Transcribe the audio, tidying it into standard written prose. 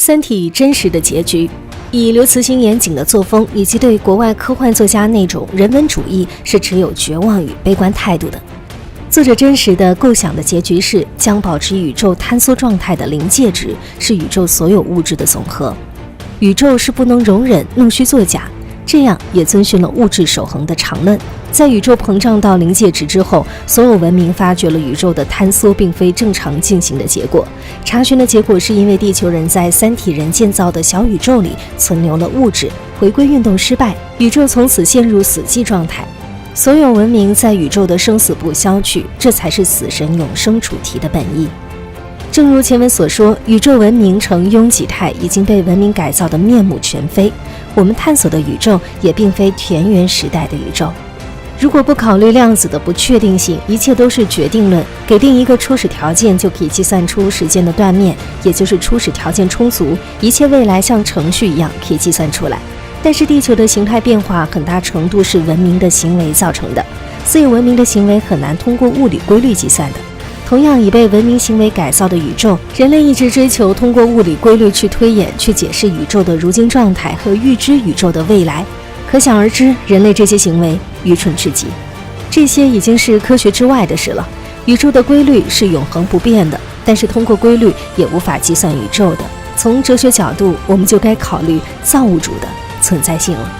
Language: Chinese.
三体》真实的结局，以刘慈欣严谨的作风以及对国外科幻作家那种人文主义是持有绝望与悲观态度的。作者真实的构想的结局是将保持宇宙坍缩状态的临界值是宇宙所有物质的总和，宇宙是不能容忍弄虚作假，这样也遵循了物质守恒的常论。在宇宙膨胀到临界值之后，所有文明发觉了宇宙的坍缩并非正常进行的结果。查询的结果是因为地球人在三体人建造的小宇宙里存留了物质，回归运动失败，宇宙从此陷入死寂状态。所有文明在宇宙的生死簿消去，这才是死神永生主题的本意。正如前文所说，宇宙文明呈拥挤态已经被文明改造的面目全非，我们探索的宇宙也并非田园时代的宇宙。如果不考虑量子的不确定性，一切都是决定论，给定一个初始条件就可以计算出时间的断面，也就是初始条件充足，一切未来像程序一样可以计算出来。但是地球的形态变化很大程度是文明的行为造成的，所以文明的行为很难通过物理规律计算的。同样已被文明行为改造的宇宙，人类一直追求通过物理规律去推演、去解释宇宙的如今状态和预知宇宙的未来。可想而知，人类这些行为愚蠢至极，这些已经是科学之外的事了。宇宙的规律是永恒不变的，但是通过规律也无法计算宇宙的。从哲学角度，我们就该考虑造物主的存在性了。